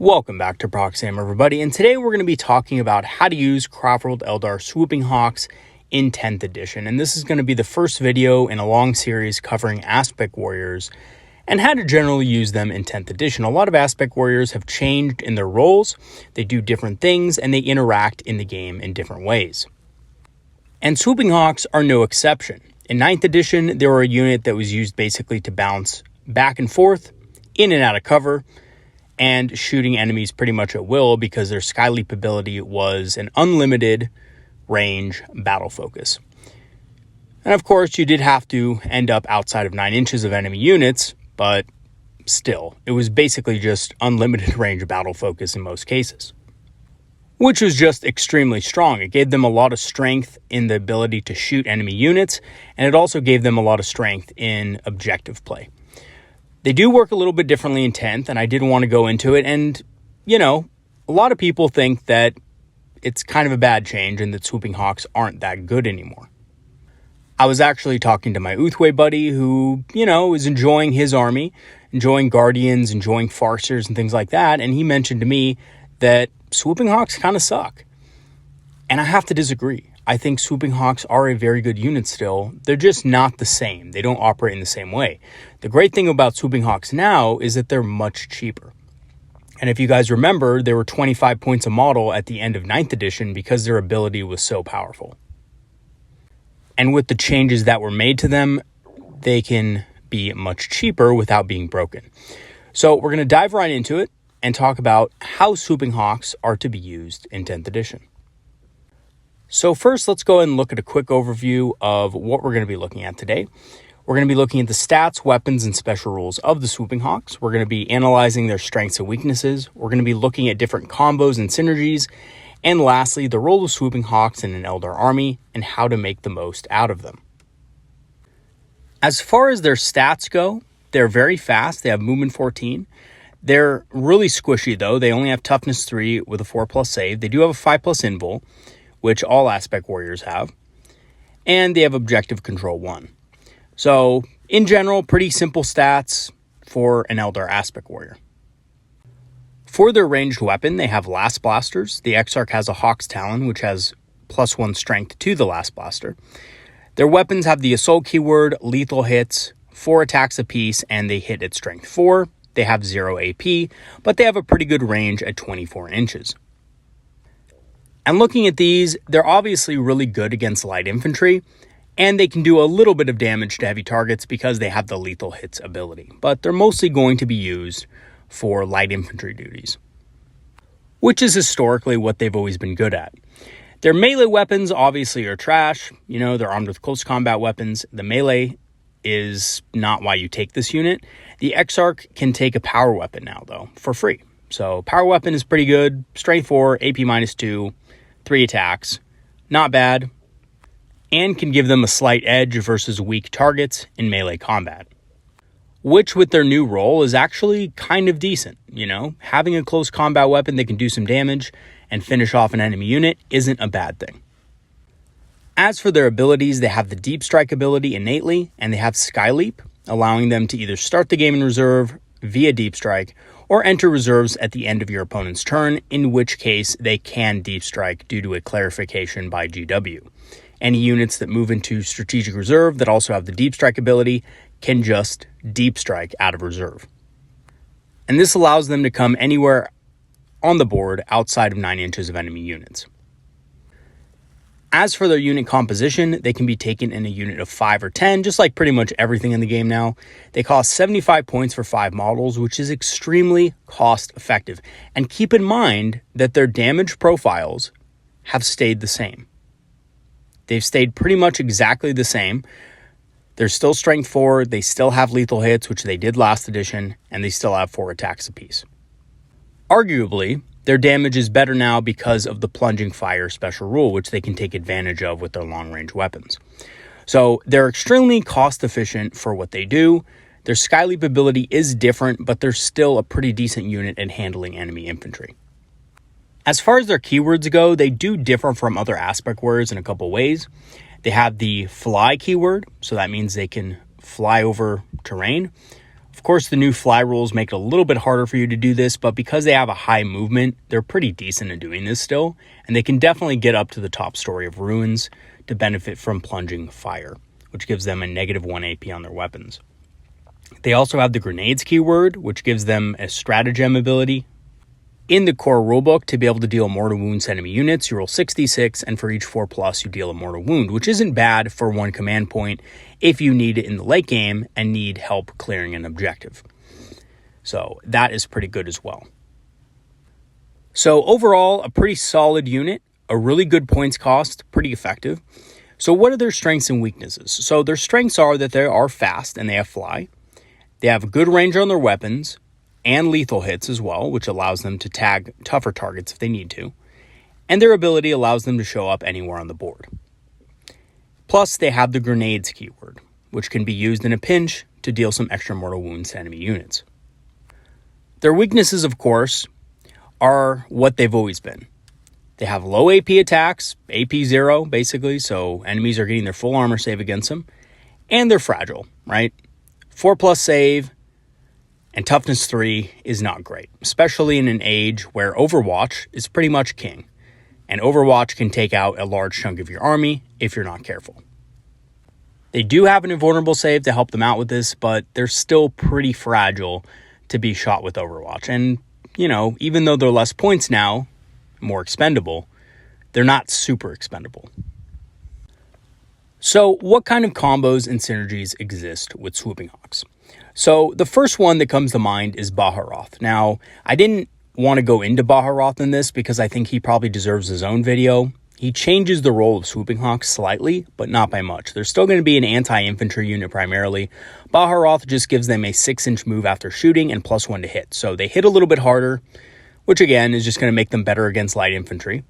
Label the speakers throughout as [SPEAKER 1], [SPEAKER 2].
[SPEAKER 1] Welcome back to Proxy, everybody, and today we're going to be talking about how to use Craftworld Eldar Swooping Hawks in 10th edition, and this is going to be the first video in a long series covering Aspect Warriors and how to generally use them in 10th edition. A lot of Aspect Warriors have changed in their roles, they do different things, and they interact in the game in different ways. And Swooping Hawks are no exception. In 9th edition, they were a unit that was used basically to bounce back and forth, in and out of cover, and shooting enemies pretty much at will because their sky leap ability was an unlimited range battle focus. And of course, you did have to end up outside of 9 inches of enemy units, but still, it was basically just unlimited range battle focus in most cases, which was just extremely strong. It gave them a lot of strength in the ability to shoot enemy units, and it also gave them a lot of strength in objective play. They do work a little bit differently in 10th, and I did want to go into it. And, you know, a lot of people think that it's kind of a bad change and that Swooping Hawks aren't that good anymore. I was actually talking to my Uthway buddy who, is enjoying his army, enjoying Guardians, enjoying Farcers and things like that. And he mentioned to me that Swooping Hawks kind of suck. And I have to disagree. I think Swooping Hawks are a very good unit still. They're just not the same. They don't operate in the same way. The great thing about Swooping Hawks now is that they're much cheaper. And if you guys remember, they were 25 points a model at the end of 9th edition because their ability was so powerful. And with the changes that were made to them, they can be much cheaper without being broken. So we're going to dive right into it and talk about how Swooping Hawks are to be used in 10th edition. So first, let's go ahead and look at a quick overview of what we're going to be looking at today. We're going to be looking at the stats, weapons, and special rules of the Swooping Hawks. We're going to be analyzing their strengths and weaknesses. We're going to be looking at different combos and synergies. And lastly, the role of Swooping Hawks in an Eldar army and how to make the most out of them. As far as their stats go, they're very fast. They have movement 14. They're really squishy, though. They only have toughness 3 with a 4+ save. They do have a 5+ invul, which all Aspect Warriors have, and they have objective control 1. So, in general, pretty simple stats for an Eldar Aspect Warrior. For their ranged weapon, they have Last Blasters. The Exarch has a Hawk's Talon, which has +1 strength to the Last Blaster. Their weapons have the Assault keyword, lethal hits, 4 attacks apiece, and they hit at strength 4. They have 0 AP, but they have a pretty good range at 24 inches. And looking at these, they're obviously really good against light infantry, and they can do a little bit of damage to heavy targets because they have the lethal hits ability. But they're mostly going to be used for light infantry duties, which is historically what they've always been good at. Their melee weapons obviously are trash. They're armed with close combat weapons. The melee is not why you take this unit. The Exarch can take a power weapon now, though, for free. So power weapon is pretty good. Strength 4, AP -2. 3 attacks, not bad, and can give them a slight edge versus weak targets in melee combat, which with their new role is actually kind of decent. Having a close combat weapon that can do some damage and finish off an enemy unit isn't a bad thing. As for their abilities, they have the Deep Strike ability innately, and they have Sky Leap, allowing them to either start the game in reserve via Deep Strike or enter reserves at the end of your opponent's turn, in which case they can Deep Strike due to a clarification by GW. Any units that move into Strategic Reserve that also have the Deep Strike ability can just Deep Strike out of reserve. And this allows them to come anywhere on the board outside of 9 inches of enemy units. As for their unit composition, they can be taken in a unit of 5 or 10, just like pretty much everything in the game now. They cost 75 points for 5 models, which is extremely cost effective. And keep in mind that their damage profiles have stayed the same. They've stayed pretty much exactly the same. They're still strength 4, they still have lethal hits, which they did last edition, and they still have 4 attacks apiece. Arguably, their damage is better now because of the plunging fire special rule, which they can take advantage of with their long-range weapons. So they're extremely cost-efficient for what they do. Their Sky Leap ability is different, but they're still a pretty decent unit at handling enemy infantry. As far as their keywords go, they do differ from other Aspect Warriors in a couple ways. They have the Fly keyword, so that means they can fly over terrain. Of course, the new fly rules make it a little bit harder for you to do this, but because they have a high movement, they're pretty decent at doing this still, and they can definitely get up to the top story of ruins to benefit from plunging fire, which gives them a -1 AP on their weapons. They also have the grenades keyword, which gives them a stratagem ability. In the core rulebook, to be able to deal mortal wounds to enemy units, you roll 66, and for each 4+, you deal a mortal wound, which isn't bad for one command point if you need it in the late game and need help clearing an objective. So that is pretty good as well. So overall, a pretty solid unit, a really good points cost, pretty effective. So what are their strengths and weaknesses? So their strengths are that they are fast and they have fly. They have good range on their weapons and lethal hits as well, which allows them to tag tougher targets if they need to. And their ability allows them to show up anywhere on the board. Plus, they have the grenades keyword, which can be used in a pinch to deal some extra mortal wounds to enemy units. Their weaknesses, of course, are what they've always been. They have low AP attacks, AP 0 basically, so enemies are getting their full armor save against them. And they're fragile, right? 4+ save and toughness 3 is not great, especially in an age where Overwatch is pretty much king. And Overwatch can take out a large chunk of your army if you're not careful. They do have an invulnerable save to help them out with this, but they're still pretty fragile to be shot with Overwatch. And, even though they're less points now, more expendable, they're not super expendable. So what kind of combos and synergies exist with Swooping Hawks? So the first one that comes to mind is Baharoth. Now, I didn't want to go into Baharoth in this because I think he probably deserves his own video. He changes the role of Swooping Hawks slightly, but not by much. They're still going to be an anti-infantry unit primarily. Baharoth just gives them a 6-inch move after shooting and +1 to hit. So they hit a little bit harder, which again is just going to make them better against light infantry.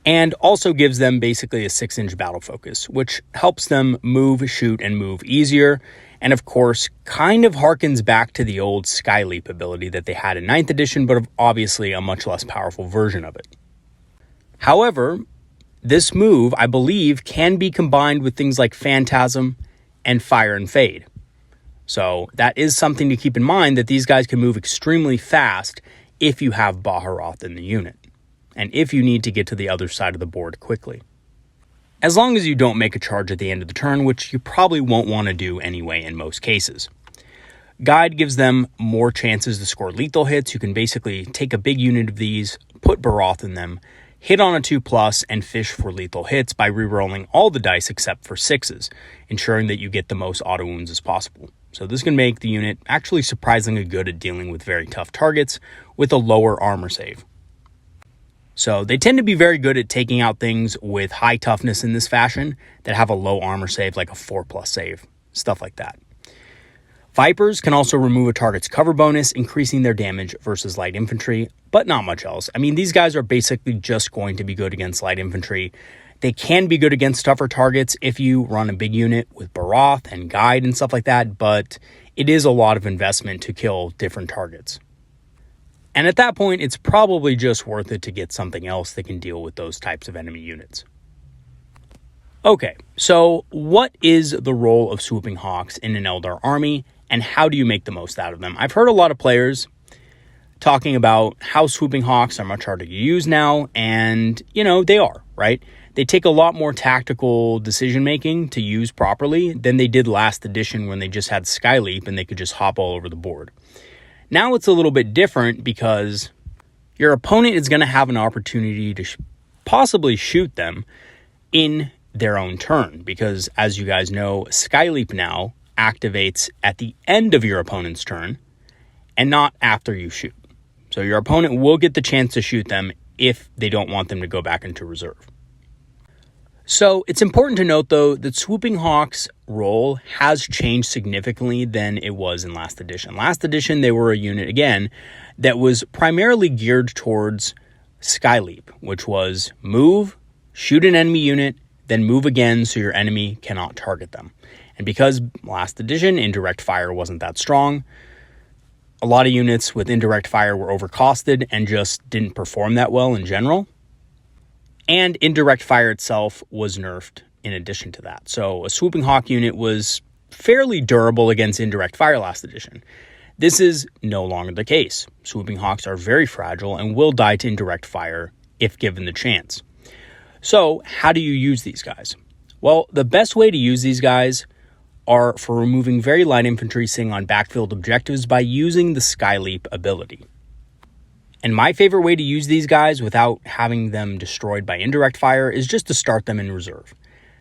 [SPEAKER 1] And also gives them basically a 6-inch battle focus, which helps them move, shoot, and move easier. And of course, kind of harkens back to the old Sky Leap ability that they had in 9th edition, but obviously a much less powerful version of it. However, this move, I believe, can be combined with things like Phantasm and Fire and Fade. So that is something to keep in mind, that these guys can move extremely fast if you have Baharoth in the unit, and if you need to get to the other side of the board quickly. As long as you don't make a charge at the end of the turn, which you probably won't want to do anyway in most cases. Guide gives them more chances to score lethal hits. You can basically take a big unit of these, put Baharoth in them, hit on a 2+, and fish for lethal hits by rerolling all the dice except for 6s, ensuring that you get the most auto wounds as possible. So this can make the unit actually surprisingly good at dealing with very tough targets with a lower armor save. So they tend to be very good at taking out things with high toughness in this fashion that have a low armor save, like a 4+ save, stuff like that. Vipers can also remove a target's cover bonus, increasing their damage versus light infantry, but not much else. I mean, these guys are basically just going to be good against light infantry. They can be good against tougher targets if you run a big unit with Baharoth and Guide and stuff like that, but it is a lot of investment to kill different targets. And at that point, it's probably just worth it to get something else that can deal with those types of enemy units. Okay, so what is the role of Swooping Hawks in an Eldar army, and how do you make the most out of them? I've heard a lot of players talking about how Swooping Hawks are much harder to use now, and, they are, right? They take a lot more tactical decision-making to use properly than they did last edition when they just had Sky Leap and they could just hop all over the board. Now it's a little bit different because your opponent is going to have an opportunity to possibly shoot them in their own turn, because as you guys know, Sky Leap now activates at the end of your opponent's turn and not after you shoot. So your opponent will get the chance to shoot them if they don't want them to go back into reserve. So it's important to note, though, that Swooping Hawks' role has changed significantly than it was in last edition. Last edition, they were a unit, again, that was primarily geared towards Sky Leap, which was move, shoot an enemy unit, then move again so your enemy cannot target them. And because last edition, indirect fire wasn't that strong, a lot of units with indirect fire were overcosted and just didn't perform that well in general. And indirect fire itself was nerfed in addition to that. So a Swooping Hawk unit was fairly durable against indirect fire last edition. This is no longer the case. Swooping Hawks are very fragile and will die to indirect fire if given the chance. So how do you use these guys? Well, the best way to use these guys are for removing very light infantry sitting on backfield objectives by using the Skyleap ability. And my favorite way to use these guys without having them destroyed by indirect fire is just to start them in reserve.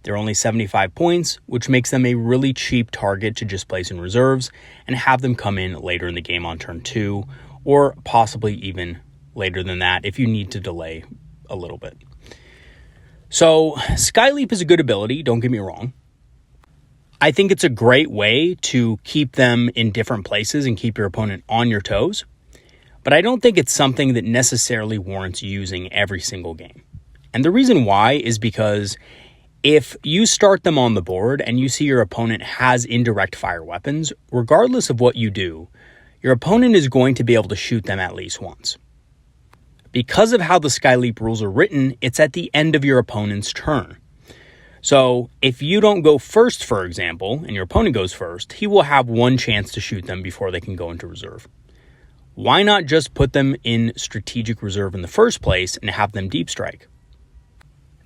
[SPEAKER 1] They're only 75 points, which makes them a really cheap target to just place in reserves and have them come in later in the game on turn 2, or possibly even later than that if you need to delay a little bit. So Skyleap is a good ability, don't get me wrong. I think it's a great way to keep them in different places and keep your opponent on your toes, but I don't think it's something that necessarily warrants using every single game. And the reason why is because if you start them on the board and you see your opponent has indirect fire weapons, regardless of what you do, your opponent is going to be able to shoot them at least once. Because of how the Skyleap rules are written, it's at the end of your opponent's turn. So if you don't go first, for example, and your opponent goes first, he will have one chance to shoot them before they can go into reserve. Why not just put them in strategic reserve in the first place and have them deep strike?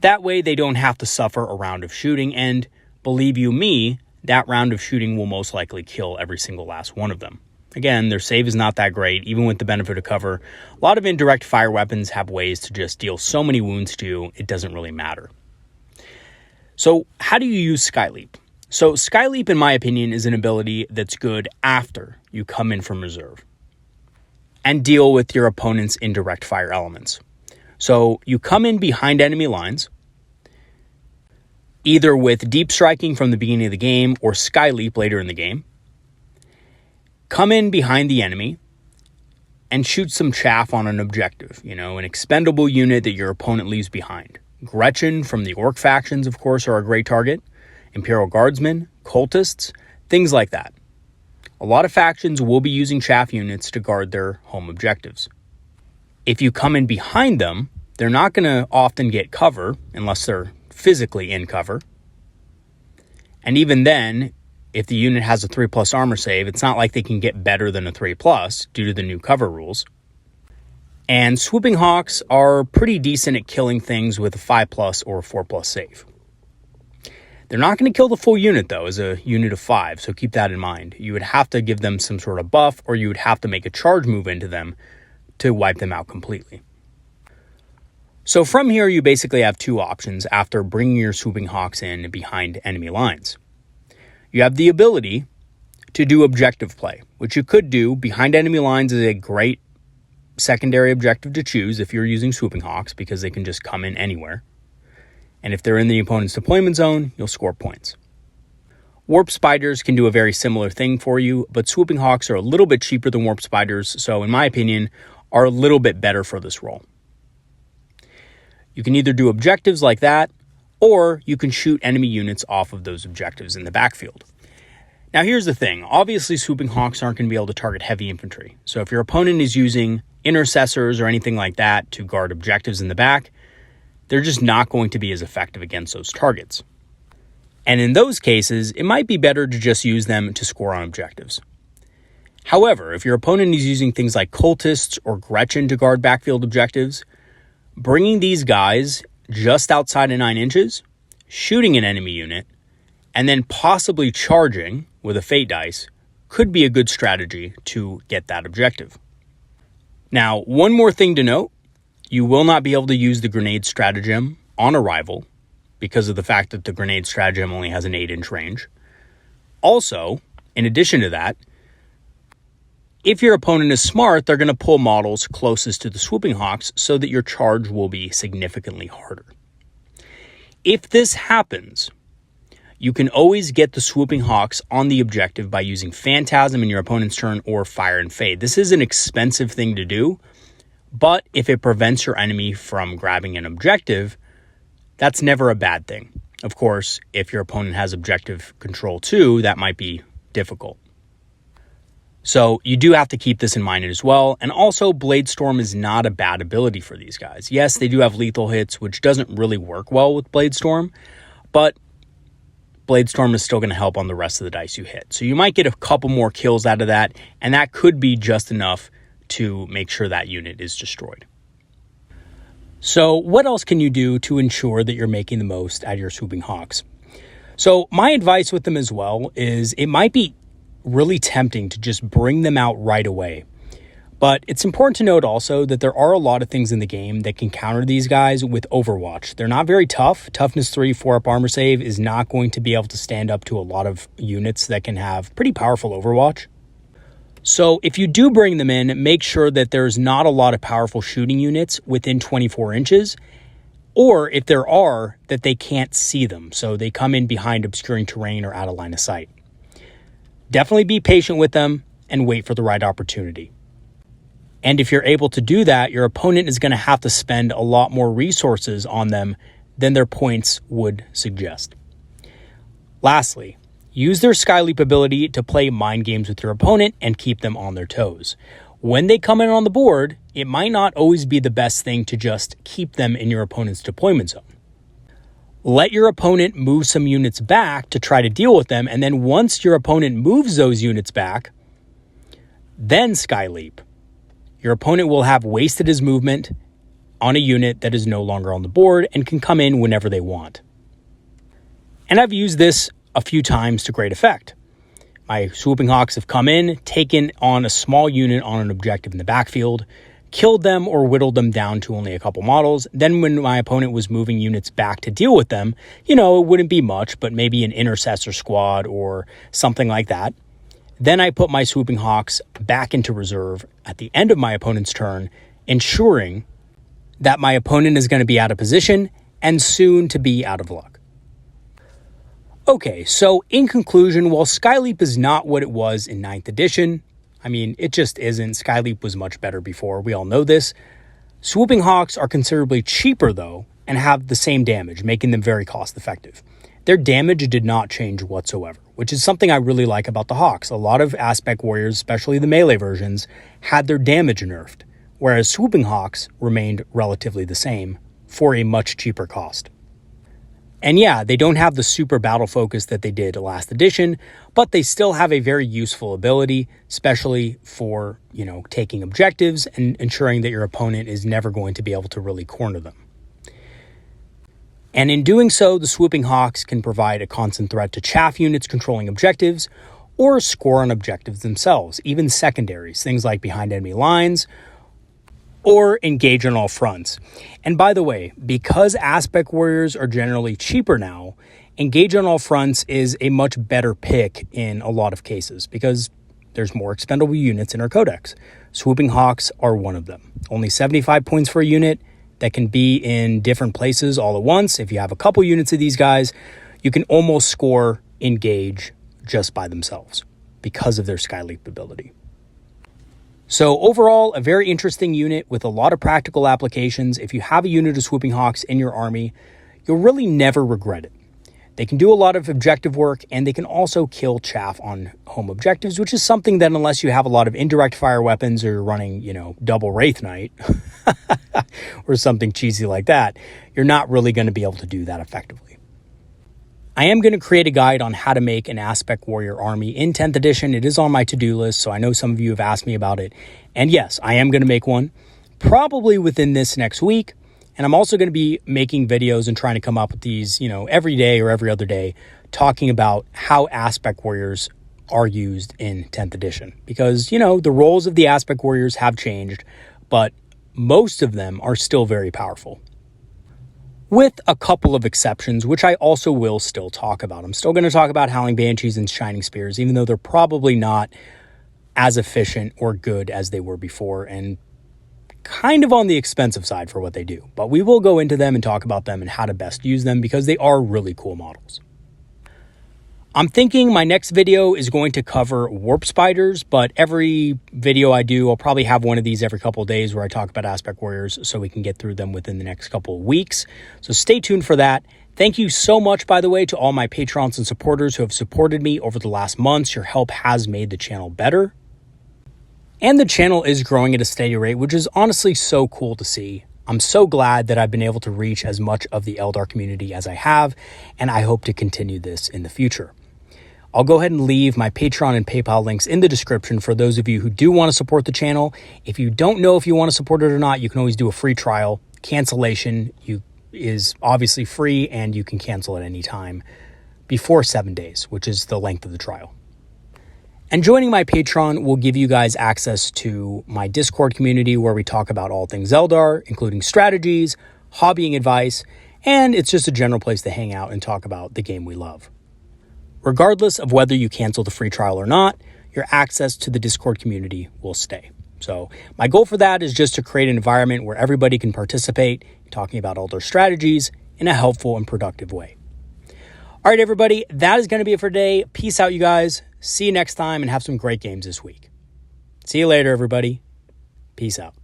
[SPEAKER 1] That way they don't have to suffer a round of shooting, and believe you me, that round of shooting will most likely kill every single last one of them. Again, their save is not that great, even with the benefit of cover. A lot of indirect fire weapons have ways to just deal so many wounds to you, it doesn't really matter. So how do you use Skyleap? So Skyleap, in my opinion, is an ability that's good after you come in from reserve and deal with your opponent's indirect fire elements. So you come in behind enemy lines, either with deep striking from the beginning of the game or Skyleap later in the game. Come in behind the enemy and shoot some chaff on an objective, an expendable unit that your opponent leaves behind. Gretchen from the Orc factions, of course, are a great target. Imperial Guardsmen, Cultists, things like that. A lot of factions will be using chaff units to guard their home objectives. If you come in behind them, they're not going to often get cover unless they're physically in cover. And even then, if the unit has a 3+ armor save, it's not like they can get better than a 3+ due to the new cover rules. And Swooping Hawks are pretty decent at killing things with a 5+ or 4+ save. They're not going to kill the full unit, though, as a unit of 5, so keep that in mind. You would have to give them some sort of buff, or you would have to make a charge move into them to wipe them out completely. So from here, you basically have two options after bringing your Swooping Hawks in behind enemy lines. You have the ability to do objective play, which you could do. Behind enemy lines is a great secondary objective to choose if you're using Swooping Hawks, because they can just come in anywhere. And if they're in the opponent's deployment zone, you'll score points. Warp Spiders can do a very similar thing for you, but Swooping Hawks are a little bit cheaper than Warp Spiders, so in my opinion, are a little bit better for this role. You can either do objectives like that, or you can shoot enemy units off of those objectives in the backfield. Now here's the thing, obviously Swooping Hawks aren't going to be able to target heavy infantry, so if your opponent is using intercessors or anything like that to guard objectives in the back, they're just not going to be as effective against those targets. And in those cases, it might be better to just use them to score on objectives. However, if your opponent is using things like Cultists or Gretchen to guard backfield objectives, bringing these guys just outside of 9 inches, shooting an enemy unit, and then possibly charging with a Fate dice could be a good strategy to get that objective. Now, one more thing to note, you will not be able to use the grenade stratagem on arrival because of the fact that the grenade stratagem only has an 8-inch range. Also, in addition to that, if your opponent is smart, they're going to pull models closest to the Swooping Hawks so that your charge will be significantly harder. If this happens, you can always get the Swooping Hawks on the objective by using Phantasm in your opponent's turn or Fire and Fade. This is an expensive thing to do, but if it prevents your enemy from grabbing an objective, that's never a bad thing. Of course, if your opponent has objective control too, that might be difficult. So you do have to keep this in mind as well. And also, Bladestorm is not a bad ability for these guys. Yes, they do have lethal hits, which doesn't really work well with Bladestorm, but Bladestorm is still going to help on the rest of the dice you hit. So you might get a couple more kills out of that, and that could be just enough to make sure that unit is destroyed. So what else can you do to ensure that you're making the most out of your Swooping Hawks? So my advice with them as well is it might be really tempting to just bring them out right away. But it's important to note also that there are a lot of things in the game that can counter these guys with Overwatch. They're not very tough. Toughness 3, 4-up armor save is not going to be able to stand up to a lot of units that can have pretty powerful Overwatch. So if you do bring them in, make sure that there's not a lot of powerful shooting units within 24 inches, or if there are, that they can't see them. So they come in behind obscuring terrain or out of line of sight. Definitely be patient with them and wait for the right opportunity. And if you're able to do that, your opponent is going to have to spend a lot more resources on them than their points would suggest. Lastly, use their Skyleap ability to play mind games with your opponent and keep them on their toes. When they come in on the board, it might not always be the best thing to just keep them in your opponent's deployment zone. Let your opponent move some units back to try to deal with them, and then once your opponent moves those units back, then Skyleap. Your opponent will have wasted his movement on a unit that is no longer on the board and can come in whenever they want. And I've used this a few times to great effect. My Swooping Hawks have come in, taken on a small unit on an objective in the backfield, killed them or whittled them down to only a couple models. Then when my opponent was moving units back to deal with them, it wouldn't be much, but maybe an intercessor squad or something like that. Then I put my Swooping Hawks back into reserve at the end of my opponent's turn, ensuring that my opponent is going to be out of position and soon to be out of luck. Okay, so in conclusion, while Skyleap is not what it was in 9th edition, it just isn't. Skyleap was much better before, we all know this. Swooping Hawks are considerably cheaper though, and have the same damage, making them very cost effective. Their damage did not change whatsoever, which is something I really like about the Hawks. A lot of Aspect Warriors, especially the melee versions, had their damage nerfed, whereas Swooping Hawks remained relatively the same for a much cheaper cost. And yeah, they don't have the super battle focus that they did last edition, but they still have a very useful ability, especially for, taking objectives and ensuring that your opponent is never going to be able to really corner them. And in doing so, the Swooping Hawks can provide a constant threat to chaff units controlling objectives or score on objectives themselves, even secondaries, things like behind enemy lines or engage on all fronts. And by the way, because Aspect Warriors are generally cheaper now, engage on all fronts is a much better pick in a lot of cases because there's more expendable units in our codex. Swooping Hawks are one of them. Only 75 points for a unit that can be in different places all at once. If you have a couple units of these guys, you can almost score engage just by themselves because of their Skyleap ability. So overall, a very interesting unit with a lot of practical applications. If you have a unit of Swooping Hawks in your army, you'll really never regret it. They can do a lot of objective work, and they can also kill chaff on home objectives, which is something that unless you have a lot of indirect fire weapons or you're running, double Wraith Knight or something cheesy like that, you're not really going to be able to do that effectively. I am going to create a guide on how to make an Aspect Warrior army in 10th edition. It is on my to-do list, so I know some of you have asked me about it. And yes, I am going to make one, probably within this next week. And I'm also going to be making videos and trying to come up with these, every day or every other day, talking about how Aspect Warriors are used in 10th edition. Because, the roles of the Aspect Warriors have changed, but most of them are still very powerful. With a couple of exceptions, which I also will still talk about. I'm still going to talk about Howling Banshees and Shining Spears, even though they're probably not as efficient or good as they were before, and kind of on the expensive side for what they do. But we will go into them and talk about them and how to best use them because they are really cool models. I'm thinking my next video is going to cover Warp Spiders, but every video I do, I'll probably have one of these every couple of days where I talk about Aspect Warriors so we can get through them within the next couple of weeks. So stay tuned for that. Thank you so much, by the way, to all my patrons and supporters who have supported me over the last months. Your help has made the channel better. And the channel is growing at a steady rate, which is honestly so cool to see. I'm so glad that I've been able to reach as much of the Eldar community as I have, and I hope to continue this in the future. I'll go ahead and leave my Patreon and PayPal links in the description for those of you who do want to support the channel. If you don't know if you want to support it or not, you can always do a free trial. Cancellation is obviously free, and you can cancel at any time before 7 days, which is the length of the trial. And joining my Patreon will give you guys access to my Discord community where we talk about all things Eldar, including strategies, hobbying advice, and it's just a general place to hang out and talk about the game we love. Regardless of whether you cancel the free trial or not, your access to the Discord community will stay. So my goal for that is just to create an environment where everybody can participate in talking about Eldar strategies in a helpful and productive way. All right, everybody, that is going to be it for today. Peace out, you guys. See you next time and have some great games this week. See you later, everybody. Peace out.